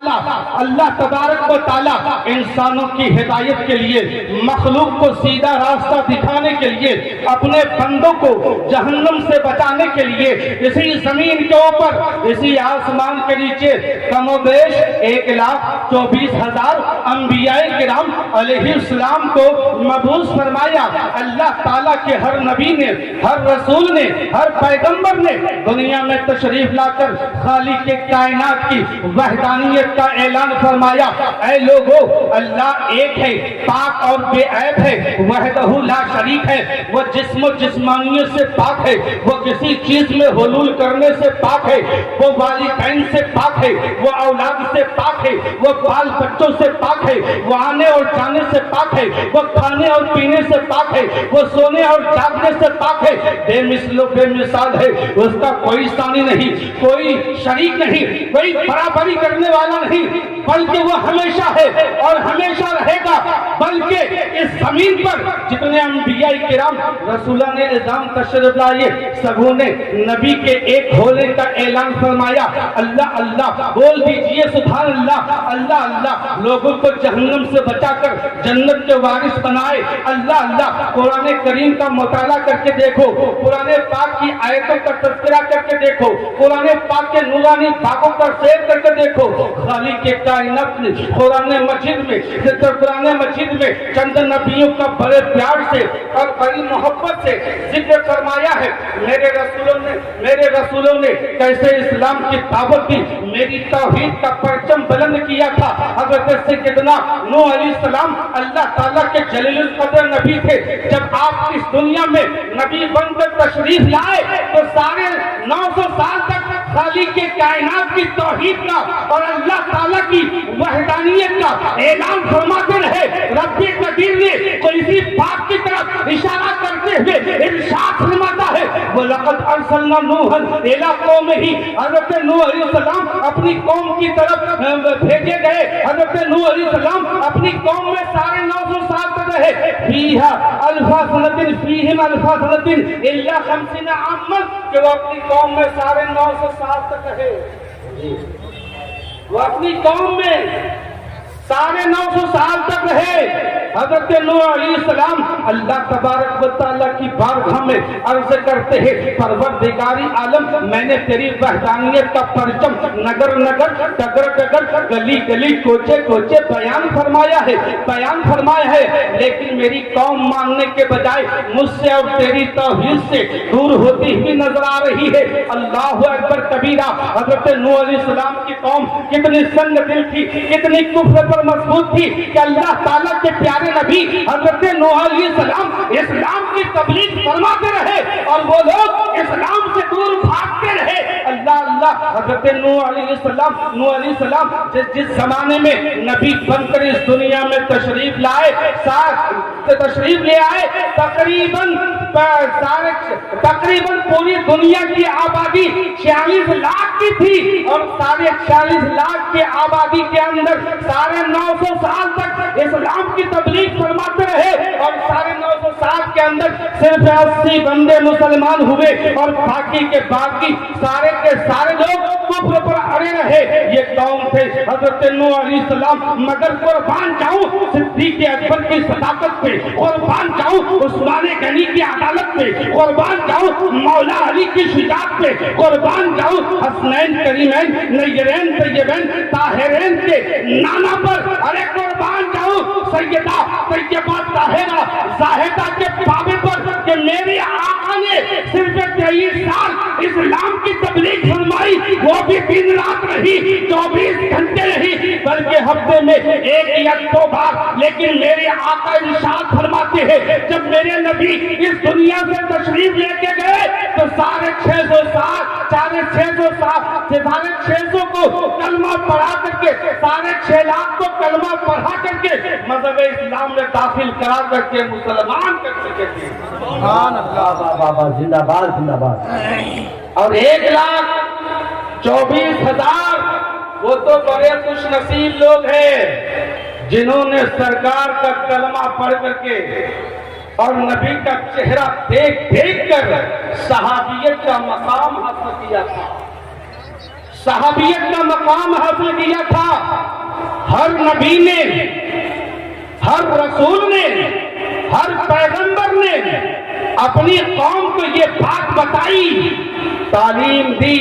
اللہ تبارک و تعالیٰ انسانوں کی ہدایت کے لیے، مخلوق کو سیدھا راستہ دکھانے کے لیے، اپنے بندوں کو جہنم سے بچانے کے لیے اسی زمین کے اوپر، اسی آسمان کے نیچے کم و بیش 1,24,000 انبیاء کرام علیہ السلام کو مبعوث فرمایا۔ اللہ تعالیٰ کے ہر نبی نے، ہر رسول نے، ہر پیغمبر نے دنیا میں تشریف لا کر خالق کائنات کی وحدانیت کا اعلان فرمایا۔ اے لوگو، اللہ ایک ہے، پاک اور بے عیب ہے، وحدہ لا شریک ہے، وہ جسم و جسمانیت سے پاک ہے، وہ کسی چیز میں حلول کرنے سے پاک ہے، وہ والدین سے پاک ہے، وہ اولاد سے پاک ہے، وہ بال بچوں سے پاک ہے، وہ آنے اور جانے سے پاک ہے، وہ کھانے اور پینے سے پاک ہے، وہ سونے اور جاگنے سے پاک ہے، بے مثل و بے مثال ہے، اس کا کوئی ثانی نہیں، کوئی شریک نہیں، کوئی برابری کرنے والا نہیں، بلکہ وہ ہمیشہ ہے اور ہمیشہ رہے گا۔ بلکہ اس زمین پر جتنے انبیاء کرام رسولان اعظام تشریف لائے، سبوں نے نبی کے ایک ہونے کا اعلان فرمایا۔ اللہ اللہ بول دیجئے سبحان اللہ، اللہ اللہ لوگوں کو جہنم سے بچا کر جنت کے وارث بنائے۔ اللہ اللہ قرآن کریم کا مطالعہ کر کے دیکھو، قرآن پاک کی آیتوں کا تذکرہ کر کے دیکھو، قرآن پاک کے نورانی باتوں کا سیر کر کے دیکھو۔ خالق کے کائنات نے قرآن مجید میں چند نبیوں کا بڑے پیار سے اور بڑی محبت سے ذکر فرمایا ہے۔ میرے رسولوں نے کیسے اسلام کی دعوت دی، میری توحید کا پرچم بلند کیا تھا۔ حضرت سیدنا نوح علیہ السلام اللہ تعالیٰ کے جلیل القدر نبی تھے۔ جب آپ اس دنیا میں نبی بن کر تشریف لائے تو سارے 900 سال تک خالق کے کائنات کی توحید کا اور اللہ تعالیٰ کی وحدانیت کا اعلان فرماتے رہے۔ رب قدیر نے تو اسی بات کی طرف اشارہ کرتے ہوئے ارشاد فرماتا ہے، وَلَقَدْ أَرْسَلْنَا نُوحًا إِلَىٰ قَوْمِهِ۔ حضرت نوح علیہ السلام اپنی قوم کی طرف بھیجے گئے۔ حضرت نوح علیہ السلام اپنی قوم میں سارے 900 سال تک رہے۔ فِيهَا أَلْفَ سَنَةٍ فِيهِمْ أَلْفَ سَنَةٍ إِلَّا 50 عَامًا، کہ وہ اپنی قوم میں سارے 900 سال تک رہے۔ وہ اپنی قوم میں سارے 900 سال تک رہے۔ حضرت نوح علیہ السلام اللہ تبارک و تعالیٰ کی بارگاہ میں عرض کرتے ہیں، پروردگاری عالم، میں نے تیری وحدانیت کا پرچم نگر نگر، ڈگر ڈگر، گلی گلی، کوچے کوچے بیان فرمایا ہے، لیکن میری قوم ماننے کے بجائے مجھ سے اور تیری توحید سے دور ہوتی ہوئی نظر آ رہی ہے۔ اللہ اکبر کبیرہ۔ حضرت نوح علیہ السلام کی قوم کتنی سنگ دل تھی، کتنی کفر پر مضبوط تھی کہ اللہ تعالیٰ کے پیارے نبی حضرت نوح علیہ السلام اسلام کی تبلیغ فرماتے رہے اور وہ لوگ اسلام سے دور بھاگتے رہے۔ اللہ اللہ حضرت نوح علیہ السلام جس زمانے میں نبی بن کر اس دنیا میں تشریف لے آئے، تقریباً پوری دنیا کی آبادی 46 لاکھ کی تھی، اور 46 لاکھ کی آبادی کے اندر سارے 900 سال تک اسلام کی تبلیغ فرماتے رہے، اور سارے 900 سال کے اندر صرف 80 بندے مسلمان ہوئے، اور باقی کے باقی سارے کے سارے لوگ کفر پر اڑے رہے۔ یہ قوم تھے حضرت نوح علیہ السلام۔ مگر قربان جاؤں صدیق اکبر کی صداقت پہ، قربان جاؤں عثمان غنی کی عدالت پہ، قربان جاؤں مولا علی کی شجاعت پہ، قربان جاؤں حسنین کریمین نیرین طیبین طاہرین کے نانا پر، ارے قربان جاؤں سیدہ طیبہ طاہرہ زاہدہ کے بابے پر، کہ میرے آقا نے صرف 23 سال اسلام کی تبلیغ فرمائی، وہ بھی دن رات رہی، 24 گھنٹے رہی، بلکہ ہفتے میں 1 یا 2 بار۔ لیکن میرے آقا ارشاد فرماتے ہیں، جب میرے نبی اس دنیا سے تشریف لے کے گئے تو سارے 600 کو کلمہ پڑھا کر کے، سارے 6 لاکھ کو کلمہ پڑھا کر کے مذہب اسلام میں داخل کرا کر کے مسلمان کر چکے تھے۔ سبحان اللہ، بابا زندہ باد زندہ باد۔ اور 1,24,000 وہ تو بڑے خوش نصیب لوگ ہیں جنہوں نے سرکار کا کلمہ پڑھ کر کے اور نبی کا چہرہ دیکھ کر صحابیت کا مقام حاصل کیا تھا۔ صحابیت کا مقام حاصل کیا تھا. ہر نبی نے، ہر رسول نے، ہر پیغمبر نے اپنی قوم کو یہ بات بتائی، تعلیم دی.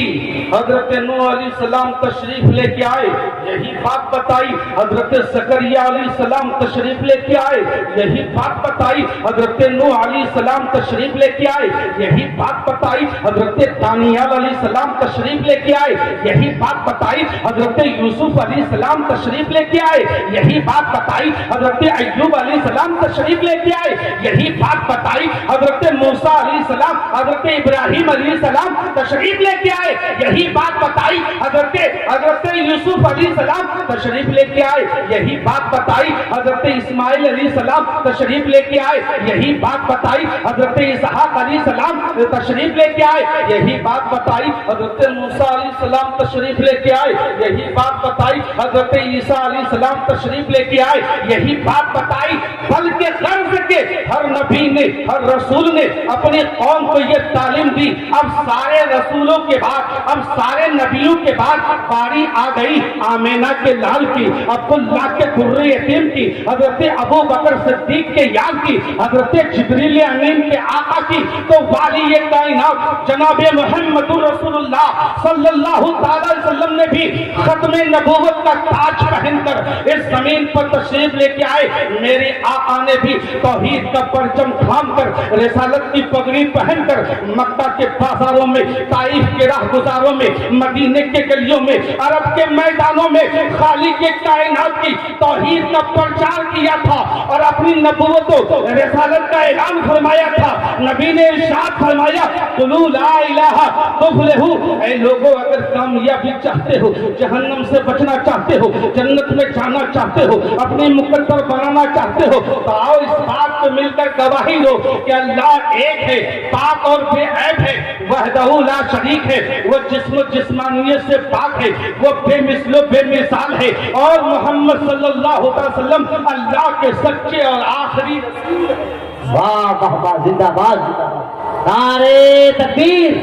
حضرت نوح علیہ السلام تشریف لے کے آئے، یہی بات بتائی. حضرت زکریا علیہ السلام تشریف لے کے آئے، یہی بات بتائی. حضرت نوح علیہ السلام تشریف لے کے آئے، یہی بات بتائی. حضرت دانیال علیہ السلام تشریف لے کے آئے، یہی بات بتائی. حضرت یوسف علیہ السلام تشریف لے کے آئے، یہی بات بتائی. حضرت ایوب علیہ السلام تشریف لے کے آئے، یہی بات بتائی. حضرت موسیٰ علیہ السلام، حضرت ابراہیم علیہ السلام تشریف لے کے آئے، یہی بات بتائی. حضرت یوسف علیہ السلام تشریف لے کے آئے، یہی بات بتائی. حضرت اسماعیل علیہ السلام تشریف لے کے آئے، یہی بات بتائی. حضرت اسحاق علیہ السلام تشریف لے کے آئے، یہی بات بتائی. حضرت موسیٰ علیہ السلام تشریف لے کے آئے، یہی بات بتائی. حضرت عیسیٰ علیہ السلام تشریف لے کے آئے، یہی بات بتائی. بلکہ غرض کے ہر نبی نے، ہر رسول نے اپنی قوم کو یہ تعلیم دی. اب سارے رسولوں کے بعد، اب سارے نبیوں کے بعد باری آ گئی آمینہ کے لال کی، عبداللہ کے در یتیم کی، حضرت ابو بکر صدیق کے یار کی، حضرت جبریل امین کے آقا کی. تو والی کائنات جناب محمد رسول اللہ صلی اللہ تعالی علیہ وسلم نے بھی ختم نبوت کا تاج پہن کر اس زمین پر تشریف لے کے آئے. میرے آقا نے بھی توحید کا پرچم تھام کر، رسالت کی پگڑی پہن کر مکہ کے بازاروں میں، طائف کے راہ گزاروں میں، مدینے کے گلیوں میں، عرب کے میدانوں میں خالق کے کائنات کی توحید کا پرچار کیا تھا اور اپنی نبوت و رسالت کا اعلان فرمایا تھا. نبی نے ارشاد فرمایا قولوا لا الہ تفلحوا. اے لوگوں، اگر کامیابی چاہتے ہو، جہنم سے بچنا چاہتے ہو، جنت میں جانا چاہتے ہو، اپنے مقدر بنانا چاہتے ہو، تو آؤ اس بات پہ مل کر گواہی دو کہ اللہ ایک ہے، پاک اور بے عیب ہے، وحدہ لا شریک ہے، وہ جسم و جسمانیت سے پاک ہے، وہ بے مثل و بے مثال ہے، اور محمد صلی اللہ علیہ وسلم اللہ کے سچے اور آخری رسول ہے. واہ واہ واہ، زندہ باد، زندہ باد. نعرے تکبیر،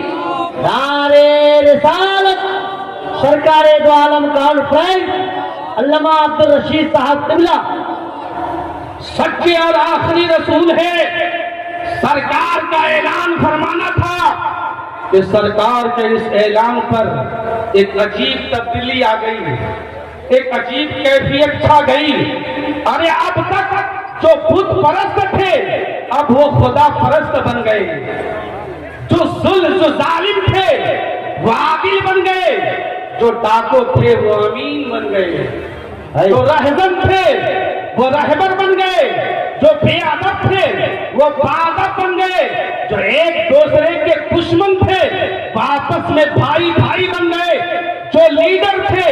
نعرے رسالت. سرکار دو عالم کانفرنس علامہ عبدالرشید صاحب قبلہ سچے اور آخری رسول ہے. سرکار کا اعلان فرمانا تھا کہ سرکار کے اس اعلان پر ایک عجیب تبدیلی آ گئی، ایک عجیب کیفیت چھا گئی. ارے اب تک جو بت پرست تھے اب وہ خدا پرست بن گئے، جو ظالم تھے وہ عادل بن گئے، جو ڈاکو تھے وہ امین بن گئے، جو رہزن تھے وہ رہبر بن گئے، جو بے ادب تھے وہ باادب بن گئے، جو ایک دوسرے کے دشمن تھے وہ آپس میں بھائی بھائی بن گئے، جو لیڈر تھے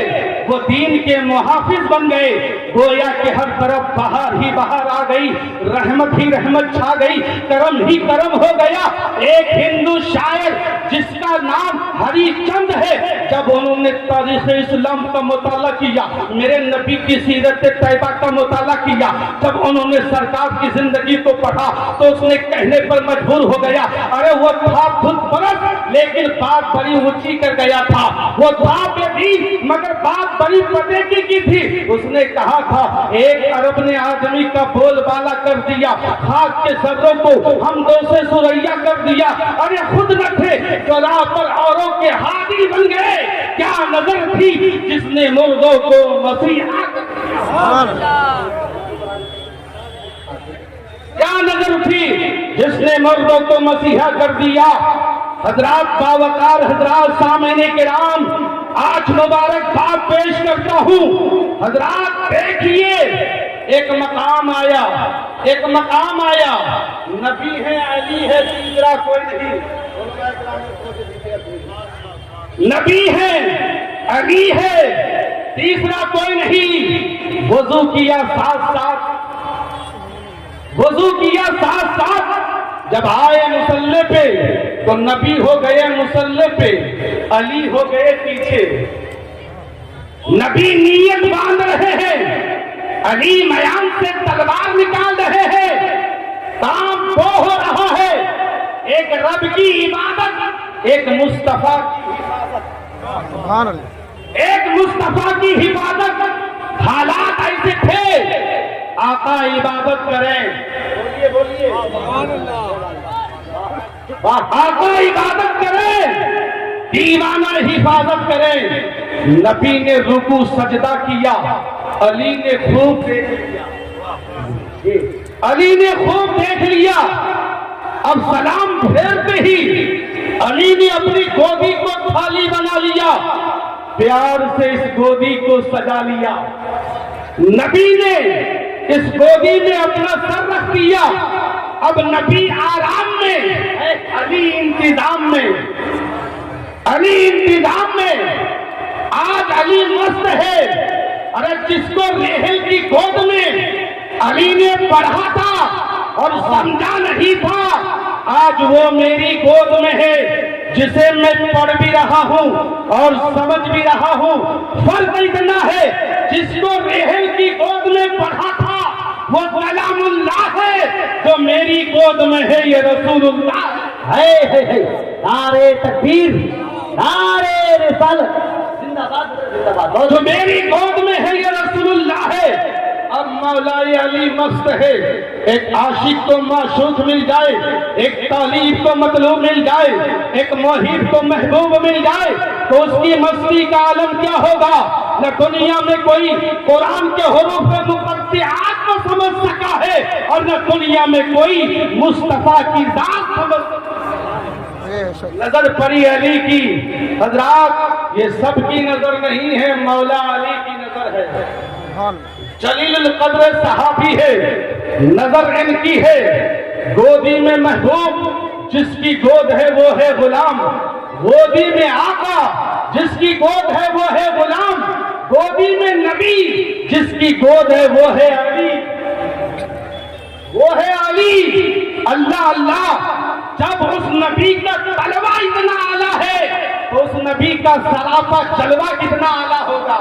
وہ دین کے محافظ بن گئے. گویا کہ ہر طرف بہار ہی بہار آ گئی، رحمت ہی رحمت چھا گئی، کرم ہی کرم ہو گیا. ایک ہندو شاعر جس کا نام ہری چند ہے، جب انہوں نے تاریخ اسلام کا مطالعہ کیا، میرے نبی کی سیرت طیبہ کا مطالعہ کیا، جب انہوں نے سرکار کی زندگی کو پڑھا تو اس نے کہنے پر مجبور ہو گیا، ارے وہ تھا بت پرست لیکن بات بڑی اونچی کر گیا تھا، وہ تھا بے دین مگر بات بڑی پتے کی تھی. اس نے کہا تھا ایک عرب نے آدمی کا بول بالا کر دیا، خاک کے ذروں کو ہم دو سے سریا کر دیا. ارے خود نہ تھے جو راہ پر اوروں کے ہادی بن گئے. کیا نظر تھی جس نے مردوں کو مسیحا کر دیا، کیا نظر تھی جس نے مردوں کو مسیحا کر دیا. حضرات باوقار حضرات سامعین کرام، آج مبارک بات پیش کرتا ہوں. حضرات دیکھیے، ایک مقام آیا، ایک مقام آیا، نبی ہے، علی ہے، تیسرا کوئی نہیں. نبی ہے، علی ہے، تیسرا کوئی نہیں. وضو کیا ساتھ ساتھ، وضو کیا ساتھ ساتھ، جب آئے مصلی پہ تو نبی ہو گئے مصلی پہ، علی ہو گئے پیچھے. نبی نیت باندھ رہے ہیں، علی میان سے تلوار نکال رہے ہیں. کام وہ ہو رہا ہے، ایک رب کی عبادت، ایک مصطفیٰ کی عبادت. ایک مصطفیٰ کی حفاظت، حالات ایسے تھے، آقا عبادت کریں، بولیے آقا عبادت کریں، دیوانہ حفاظت کریں، نبی نے رکوع سجدہ کیا، علی نے خوب دیکھ لیا، علی نے خوب دیکھ لیا، اب سلام پھیرتے ہی علی نے اپنی گودی کو تھالی بنا لیا، پیار سے اس گودی کو سجا لیا، نبی نے اس گودی میں اپنا سر رکھ دیا، اب نبی آرام میں، علی انتظام میں، علی انتظام میں، آج علی مست ہے، ارے جس کو ریحل کی گود میں علی نے پڑھا تھا اور سمجھا نہیں تھا، آج وہ میری گود میں ہے، جسے میں پڑھ بھی رہا ہوں اور سمجھ بھی رہا ہوں، فرق اتنا ہے، جس کو ریحل کی گود میں پڑھا تھا وہ کلام اللہ ہے، جو میری گود میں ہے یہ رسول اللہ ہے۔ نعرے تکبیر، نعرے رسالت، زندہ باد زندہ باد، جو میری گود میں ہے یہ رسول اللہ ہے۔ اب مولا علی مست ہے، ایک عاشق کو معشوق مل جائے، ایک طالب کو مطلوب مل جائے، ایک محب کو محبوب مل جائے تو اس کی مستی کا عالم کیا ہوگا؟ نہ دنیا میں کوئی قرآن کے حروف مقطعات کو سمجھ سکا ہے اور نہ دنیا میں کوئی مصطفیٰ کی ذات سمجھ سکا۔ نظر پڑی علی کی، حضرات یہ سب کی نظر نہیں ہے، مولا علی کی نظر ہے، جلیل القدر صحابی ہے، نظر ان کی ہے، گودی میں محبوب جس کی گود ہے وہ ہے غلام، گودی میں آقا جس کی گود ہے وہ ہے غلام، گودی میں نبی جس کی گود ہے وہ ہے علی، وہ ہے علی۔ اللہ اللہ، جب اس نبی کا طلبہ اتنا اعلیٰ ہے تو اس نبی کا سراپا جلوہ کتنا اعلیٰ ہوگا۔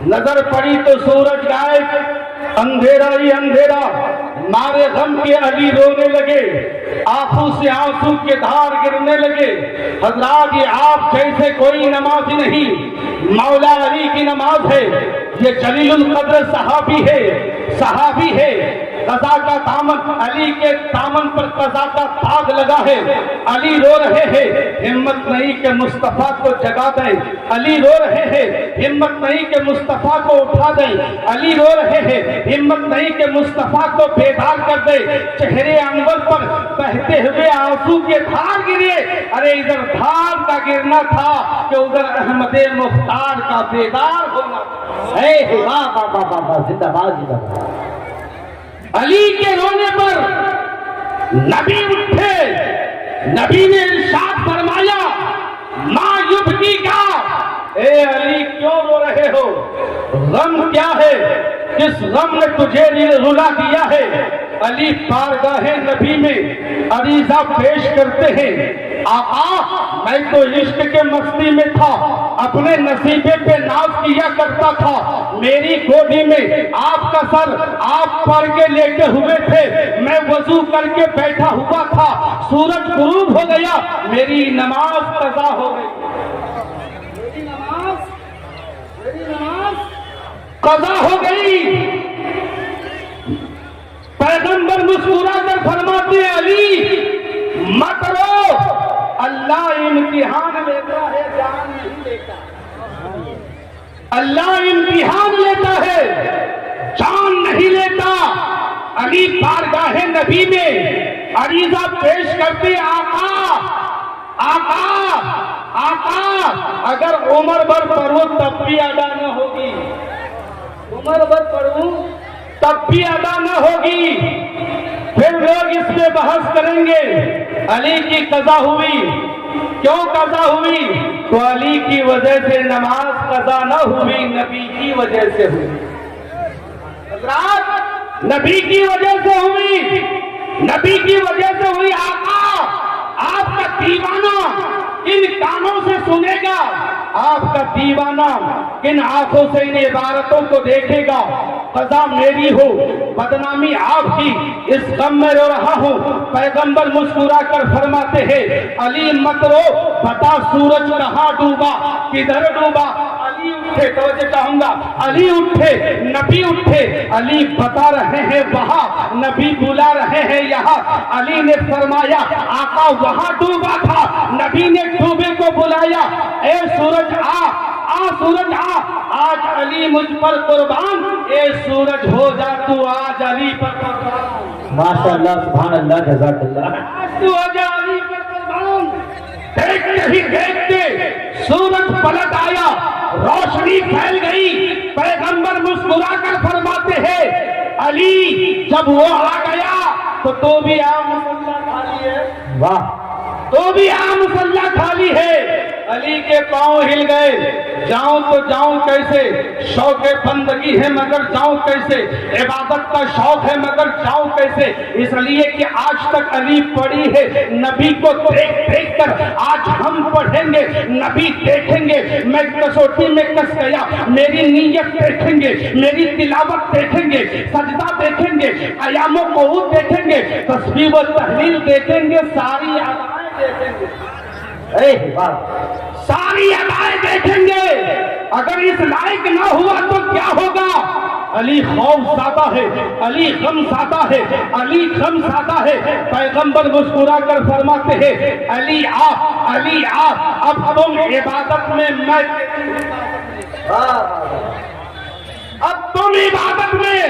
نظر پڑی تو سورج غائب، اندھیرا ہی اندھیرا، مارے غم کے علی رونے لگے، آنکھوں سے آنسو کے دھار گرنے لگے۔ حضرات یہ آپ جیسے کوئی نمازی نہیں، مولا علی کی نماز ہے، یہ جلیل القدر صحابی ہے، قضا کا دامن، علی کے دامن پر قضا کا داغ لگا ہے، علی رو رہے ہیں، ہمت نہیں کہ مصطفیٰ کو جگا دیں، علی رو رہے ہیں، ہمت نہیں کہ مصطفیٰ کو اٹھا دیں، علی رو رہے ہیں، ہمت نہیں کہ مصطفیٰ کو بیدار کر دیں، چہرے انور پر بہتے ہوئے آنسو کے دھار گرے، ارے ادھر دھار کا گرنا تھا کہ ادھر احمد مختار کا بیدار ہونا تھا۔ اے واہ واہ واہ واہ، زندہ باد زندہ باد۔ علی کے رونے پر نبی اٹھے، نبی نے ارشاد فرمایا ما یبکی کا، اے علی کیوں رو رہے ہو؟ غم کیا ہے؟ کس غم نے تجھے رلا دیا ہے؟ علی بارگاہ نبی میں عریضہ پیش کرتے ہیں، آقا میں تو عشق کے مستی میں تھا، اپنے نصیبے پہ ناز کیا کرتا تھا، میری گودی میں آپ کا سر آپ پڑھ کے لیٹے ہوئے تھے، میں وضو کر کے بیٹھا ہوا تھا، سورج غروب ہو گیا، میری نماز قضا ہو گئی، میری نماز قضا ہو گئی۔ پیغمبر مسکرا کر فرماتے ہیں علی مت رو، اللہ امتحان لیتا ہے، جان نہیں لیتا، اللہ امتحان لیتا ہے، جان نہیں لیتا۔ علی بارگاہ نبی میں عریضہ پیش کرتے، آقا آقا آقا اگر عمر بھر پڑھوں تب بھی ادا نہ ہوگی، عمر بھر پڑھوں تب بھی ادا نہ ہوگی، پھر لوگ اس پہ بحث کریں گے۔ علی کی قضا ہوئی، کیوں قضا ہوئی؟ تو علی کی وجہ سے نماز قضا نہ ہوئی، نبی کی وجہ سے ہوئی، حضرات نبی کی وجہ سے ہوئی، نبی کی وجہ سے ہوئی۔ آقا آپ کا دیوانہ کن کانوں سے سنے گا، آپ کا دیوانہ کن آنکھوں سے ان عبارتوں کو دیکھے گا؟ قضا میری ہو، بدنامی آپ کی، اس غم میں رو رہا ہوں۔ پیغمبر مسکرا کر فرماتے ہیں علی مت رو، بتا سورج کہاں ڈوبا، کدھر ڈوبا؟ اٹھے, توجہ چاہوں گا, علی اٹھے, نبی اٹھے, علی بتا رہے ہیں وہاں, نبی بلا رہے ہیں یہاں. علی نے فرمایا آقا وہاں ڈوبا تھا, نبی نے ڈوبے کو بلایا, اے سورج آ سورج آ, آج علی مجھ پر قربان, اے سورج ہو جا تو آج علی پر قربان. ماشاء اللہ, سبحان اللہ, جزاک اللہ. آج تو آج علی پر قربان. دیکھتے ہی دیکھتے سورج پلٹ آیا, روشنی پھیل گئی. پیغمبر مسکرا کر فرماتے ہیں علی جب وہ آ گیا تو بھی آ مسلح خالی ہے, واہ, تو بھی آ مسلح خالی ہے. علی کے پاؤں ہل گئے, جاؤں تو جاؤں کیسے, شوق بندگی ہے مگر جاؤں کیسے, عبادت کا شوق ہے مگر جاؤں کیسے. اس لیے کہ آج تک علی پڑھی ہے, نبی کو دیکھ دیکھ کر آج ہم پڑھیں گے, نبی دیکھیں گے, میں کسوٹی میں کس گیا, میری نیت دیکھیں گے, میری تلاوت دیکھیں گے, سجدہ دیکھیں گے, قیام و قعود دیکھیں گے, تسبیح و تحلیل دیکھیں گے, ساری ادائیں دیکھیں گے, ساری ادائیں دیکھیں گے. اگر اس لائق نہ ہوا تو کیا ہوگا. علی خوف زدہ ہے, علی غم زدہ ہے, علی غم زدہ ہے. پیغمبر مسکرا کر فرماتے ہیں علی آ, علی آ, اب تم عبادت میں, میں اب تم عبادت میں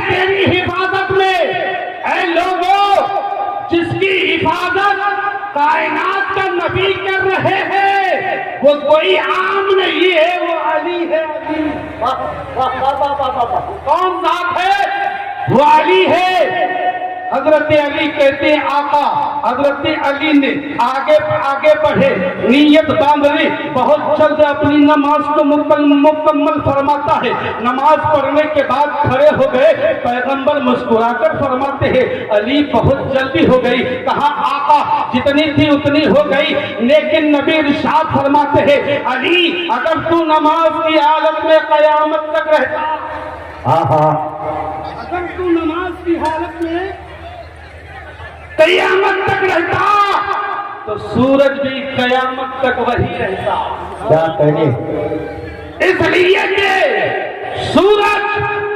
تیری حفاظت میں. اے لوگوں, جس کی حفاظت کائنات کا نبی کر رہے ہیں وہ کوئی عام نہیں ہے, وہ علی ہے. علی کون ذات ہے, وہ علی ہے. حضرت علی کہتے ہیں آقا, حضرت علی نے آگے بڑھے, نیت باندھ لی, بہت جلد اپنی نماز کو مکمل فرماتا ہے. نماز پڑھنے کے بعد کھڑے ہو گئے. پیغمبر مسکرا کر فرماتے ہیں علی بہت جلدی ہو گئی. کہا آقا جتنی تھی اتنی ہو گئی, لیکن نبی ارشاد فرماتے ہیں علی اگر تو نماز کی حالت میں قیامت تک رہتا, اگر تو نماز کی حالت میں قیامت تک رہتا تو سورج بھی قیامت تک وہی رہتا. کیا کہنے, اس لیے کہ سورج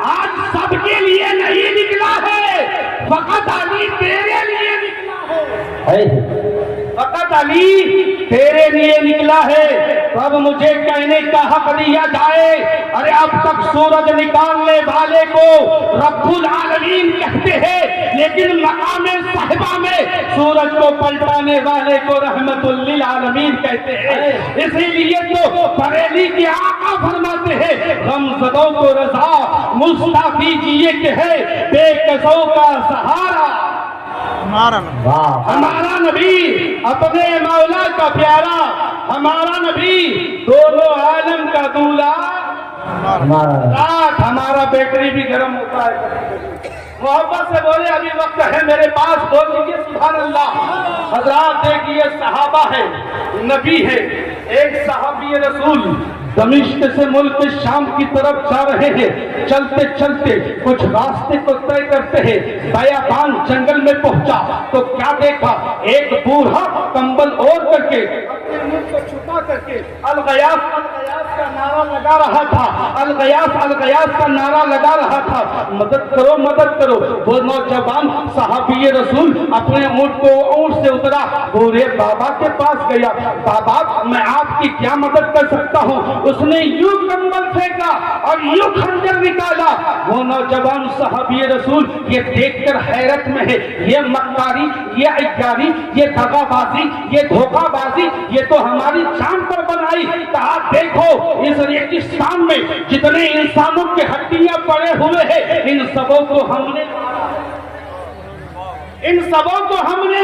آج سب کے لیے نہیں نکلا ہے, فقط علی تیرے لیے نکلا ہے, فقط علی تیرے لیے نکلا ہے. اب مجھے کہنے کا حق دیا جائے, ارے اب تک سورج نکالنے والے کو رب العالمین کہتے ہیں, لیکن مقام صحبہ میں سورج کو پلٹانے والے کو رحمت للعالمین کہتے ہیں. اسی لیے تو بریلی کے آقا فرماتے ہیں غمزدوں کو رضا مصطفی جیے کہ ہے بے کسوں کا سہارا. ہمارا نبی اپنے مولا کا پیارا, ہمارا نبی دونوں عالم کا دولا, رات ہمارا بیٹری بھی گرم ہوتا ہے. محبت سے بولے ابھی وقت ہے میرے پاس, بول دیجیے سبحان اللہ. حضرات دیکھیے صحابہ ہے, نبی ہے. ایک صحابی رسول دمشق سے ملک شام کی طرف جا رہے ہیں. چلتے چلتے کچھ راستے کو طے کرتے ہیں. بیابان جنگل میں پہنچا تو کیا دیکھا, ایک بوڑھا کمبل اوڑھ کر کے اپنے منہ کو چھپا کر کے الغیاث الغیاث کا نعرہ لگا رہا تھا, الغیاث الغیاث کا نعرہ لگا رہا تھا, مدد کرو مدد کرو. وہ نوجوان صحابی رسول اپنے اونٹ کو اونٹ سے اترا, بوڑھے بابا کے پاس گیا, بابا میں آپ کی کیا مدد کر سکتا ہوں. اس نے یوں کمبل پھینکا اور یوں خنجر نکالا. وہ نوجوان صحابی رسول یہ دیکھ کر حیرت میں ہے, یہ مکاری, یہ عیاری, یہ دغا بازی, یہ دھوکہ بازی, یہ تو ہماری جان پر بنائی. کہا دیکھو اس ریگستان میں جتنے انسانوں کے ہڈیاں پڑے ہوئے ہیں ان سبوں کو ہم نے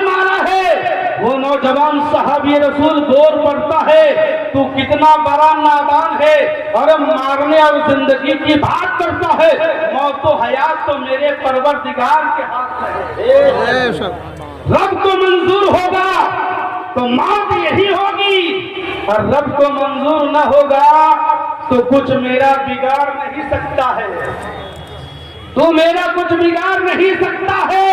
مارا ہے. وہ نوجوان صحابی رسول دور پڑتا ہے, تو کتنا بڑا نادان ہے اور مارنے اور زندگی کی بات کرتا ہے. موت و حیات تو میرے پروردگار کے ہاتھ میں ہے. رب کو منظور ہوگا تو موت یہی ہوگی, اور رب کو منظور نہ ہوگا تو کچھ میرا بگاڑ نہیں سکتا ہے, تو میرا کچھ بگاڑ نہیں سکتا ہے.